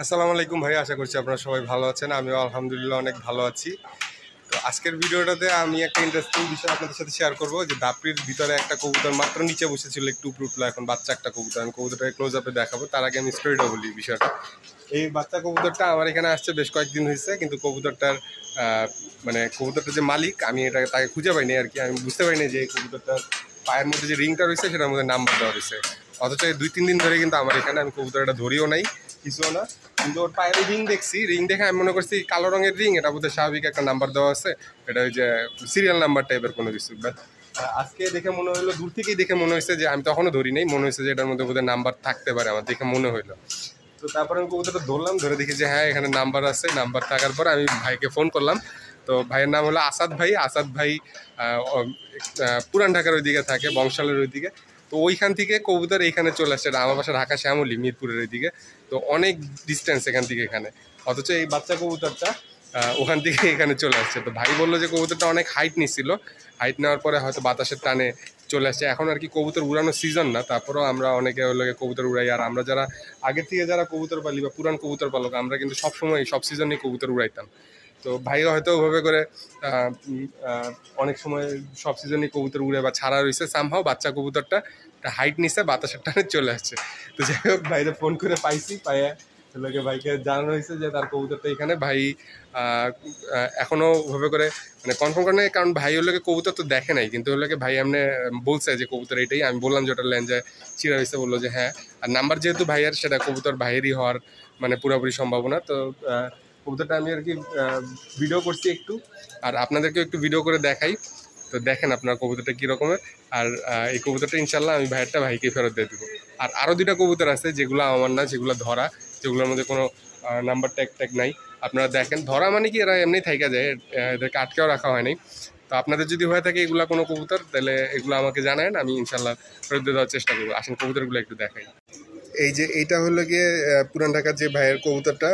আসসালামু আলাইকুম ভাই, আশা করছি আপনারা সবাই ভালো আছেন। আমিও আলহামদুলিল্লাহ অনেক ভালো আছি। তো আজকের ভিডিওটাতে আমি একটা ইন্টারেস্টিং বিষয় আপনাদের সাথে শেয়ার করবো, যে দাপড়ির ভিতরে একটা কবুতর মাত্র নিচে বসেছিল, একটু উপরে উঠলো, এখন বাচ্চা একটা কবুতর। আমি কবুতরটাকে ক্লোজ আপে দেখাবো, তার আগে আমি স্টোরিটা বলি বিষয়টা। এই বাচ্চা কবুতরটা আমার এখানে আসছে বেশ কয়েকদিন হয়েছে, কিন্তু কবুতরটার মানে কবুতরটার যে মালিক, আমি এটা তাকে খুঁজে পাইনি আর কি। আমি বুঝতে পারিনি যে এই কবুতরটার পায়ের মধ্যে যে রিংটা রয়েছে সেটার মধ্যে নাম্বার দেওয়া রয়েছে। অথচ এই 2-3 দিন ধরে কিন্তু আমার এখানে, আমি কবুতরটা ধরিও নাই, কিছুও না, কিন্তু ওর পায়ের রিং দেখছি। রিং দেখে আমি মনে করছি কালো রঙের রিং, এটা বোধহয় স্বাভাবিক একটা নাম্বার দেওয়া আছে, এটা ওই যে সিরিয়াল নাম্বার টাইপের কোনো কিছু। বাট আজকে দেখে মনে হলো, দূর থেকেই দেখে মনে হয়েছে যে, আমি তখনও ধরি নাই, মনে হয়েছে যে এটার মধ্যে বোধহয় নাম্বার থাকতে পারে, আমার দেখে মনে হইলো। তো তারপরে আমি কবুতরটা ধরলাম, ধরে দেখি যে হ্যাঁ এখানে নাম্বার আছে। নাম্বার থাকার পর আমি ভাইকে ফোন করলাম। তো ভাইয়ের নাম হলো আসাদ ভাই। আসাদ ভাই পুরান ঢাকার ওইদিকে থাকে, বংশালের ওইদিকে। তো ওইখান থেকে কবুতর এইখানে চলে আসছে। আমার বাসা ঢাকা শ্যামলী, মিরপুরের ওইদিকে। তো অনেক ডিস্টেন্স এখান থেকে এখানে, অথচ এই বাচ্চা কবুতরটা ওখান থেকে এখানে চলে আসছে। তো ভাই বললো যে কবুতরটা অনেক হাইট নিছিল, হাইট নেওয়ার পরে হয়তো বাতাসের টানে চলে আসছে। এখন আর কি কবুতর উড়ানোর সিজন না, তারপরেও আমরা অনেকে ওই লোকে কবুতর উড়াই। আর আমরা যারা আগের থেকে যারা কবুতর পালি বা পুরান কবুতর পালক, আমরা কিন্তু সবসময় সব সিজনে কবুতর উড়াইতাম। তো ভাইও হয়তো ওভাবে করে অনেক সময় সব সিজনে কবুতর উড়ে বা ছাড়া রয়েছে, সামহাও বাচ্চা কবুতরটা হাইট নিচে বাতাসের টানে চলে আসছে। তো যাই হোক, ভাইরে ফোন করে পাইছি, পাইয়া লোকে ভাইকে জানানো হয়েছে যে তার কবুতরটা এখানে। ভাই এখনো ওভাবে করে মানে কনফার্ম করে নেই, কারণ ভাই ওর লোকে কবুতর তো দেখে নাই, কিন্তু ওর লোকে ভাই এমনি বলছে যে কবুতর এটাই। আমি বললাম যে ওটা ল্যাঞ্জায় চিরা হয়েছে, বললো যে হ্যাঁ। আর নাম্বার যেহেতু ভাইয়ের, সেটা কবুতর ভাইয়েরই হওয়ার মানে পুরোপুরি সম্ভাবনা। তো কবুতরটা আমি আর কি ভিডিও করছি একটু, আর আপনাদেরকেও একটু ভিডিও করে দেখাই। তো দেখেন আপনার কবুতরটা কী রকমের। আর এই কবুতরটা ইনশাল্লাহ আমি ভাইয়েরটা ভাইকে ফেরত দিয়ে দেবো। আর আরও 2টা কবুতর আছে যেগুলো আমার না, যেগুলো ধরা, যেগুলোর মধ্যে কোনো নাম্বার ট্যাগ নাই। আপনারা দেখেন, ধরা মানে কি, এরা এমনি থাইকা যায়, এদেরকে আটকেও রাখা হয় নাই। তো আপনাদের যদি হয়ে থাকে এগুলা কোনো কবুতর, তাহলে এগুলো আমাকে জানান, আমি ইনশাল্লাহ ফেরত দিয়ে দেওয়ার চেষ্টা করবো। আসেন কবুতরগুলো একটু দেখাই। এই যে এইটা হলো গিয়ে পুরান ঢাকার যে ভাইয়ের কবুতরটা,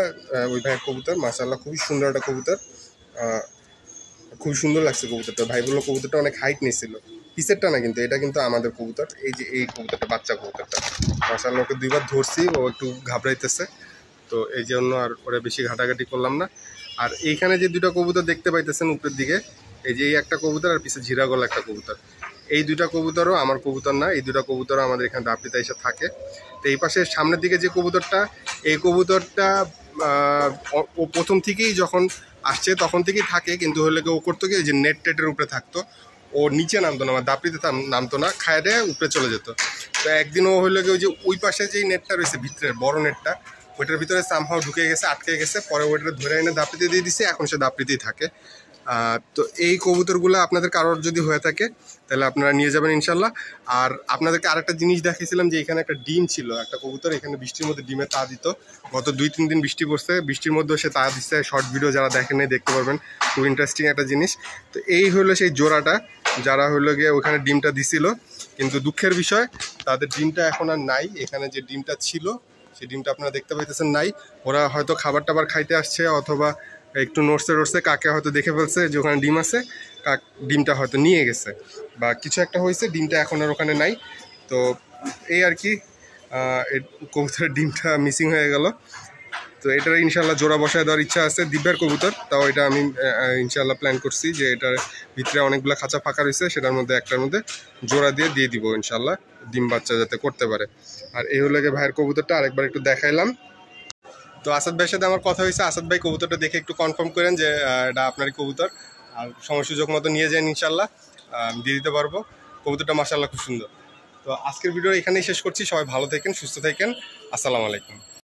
ওই ভাইয়ের কবুতর। মাশাআল্লাহ খুবই সুন্দর একটা কবুতর, খুব সুন্দর লাগছে কবুতরটা। ভাই বললো কবুতরটা অনেক হাইট নিয়েছিল, পিসেরটা না কিন্তু, এটা কিন্তু আমাদের কবুতর। এই যে এই কবুতরটা, বাচ্চা কবুতরটা, মাশাআল্লাহ ওকে 2বার ধরছি, ও একটু ঘাবড়াইতেছে। তো এই জন্য আর ওরা বেশি ঘাটাঘাটি করলাম না। আর এইখানে যে 2টা কবুতর দেখতে পাইতেছেন উপরের দিকে, এই যে এই একটা কবুতর আর পিছে ঝিরাগলা একটা কবুতর, এই 2টা কবুতরও আমার কবুতর না। এই 2টা কবুতরও আমাদের এখানে দাপড়িতে এসে থাকে। তো এই পাশে সামনের দিকে যে কবুতরটা, এই কবুতরটা ও প্রথম থেকেই যখন আসছে তখন থেকেই থাকে, কিন্তু হলে ও করতো কি, যে নেট টেটের উপরে থাকতো, ও নিচে নামতো না, দাপড়িতে নামতো না, খায় দেয় উপরে চলে যেত। তো একদিন ও হইলো গিয়ে ওই যে ওই পাশে যেই নেটটা রয়েছে ভিতরের বড় নেটটা, ওইটার ভিতরে সামহাও ঢুকে গেছে, আটকে গেছে। পরে ওইটা ধরে এনে দাপড়িতে দিয়ে দিছে, এখন সে দাপড়িতেই থাকে। তো এই কবুতরগুলো আপনাদের কারোর যদি হয়ে থাকে তাহলে আপনারা নিয়ে যাবেন ইনশাল্লাহ। আর আপনাদেরকে আরেকটা জিনিস দেখিয়েছিলাম, যে এখানে একটা ডিম ছিল, একটা কবুতর এখানে বৃষ্টির মধ্যে ডিমে তা দিত। গত 2-3 দিন বৃষ্টি পড়ছে, বৃষ্টির মধ্যেও সে তা দিচ্ছে। শর্ট ভিডিও যারা দেখেন নাই দেখতে পারবেন, খুব ইন্টারেস্টিং একটা জিনিস। তো এই হলো সেই জোড়াটা, যারা হলো গিয়ে ওখানে ডিমটা দিছিল। কিন্তু দুঃখের বিষয়, তাদের ডিমটা এখন আর নাই। এখানে যে ডিমটা ছিল, সেই ডিমটা আপনারা দেখতে পাইতেছেন নাই। ওরা হয়তো খাবার টাবার খাইতে আসছে, অথবা একটু নড়ছে কাকে হয়তো দেখে ফেলছে যে ওখানে ডিম আছে, ডিমটা হয়তো নিয়ে গেছে বা কিছু একটা হয়েছে, ডিমটা এখন আর ওখানে নাই। তো এই আর কি, কবুতরের ডিমটা মিসিং হয়ে গেল। তো এটার ইনশাল্লাহ জোড়া বসায় দেওয়ার ইচ্ছা আছে, দিব্যার কবুতর। তাও এটা আমি ইনশাল্লাহ প্ল্যান করছি যে এটার ভিতরে অনেকগুলো খাঁচা ফাঁকা রয়েছে, সেটার মধ্যে একটার মধ্যে জোড়া দিয়ে দিব ইনশাল্লাহ, ডিম বাচ্চা যাতে করতে পারে। আর এই হলো ভাইয়ের কবুতরটা, আরেকবার একটু দেখাইলাম। তো আসাদ ভাইয়ের সাথে আমার কথা হয়েছে, আসাদ ভাই কবুতরটা দেখে একটু কনফার্ম করেন যে এটা আপনারই কবুতর। আর সময় সুযোগ মতো নিয়ে যান ইনশাল্লাহ, দিয়ে দিতে পারবো। কবুতরটা মাশাআল্লাহ খুব সুন্দর। তো আজকের ভিডিও এখানেই শেষ করছি। সবাই ভালো থাকেন, সুস্থ থাকেন। আসসালামু আলাইকুম।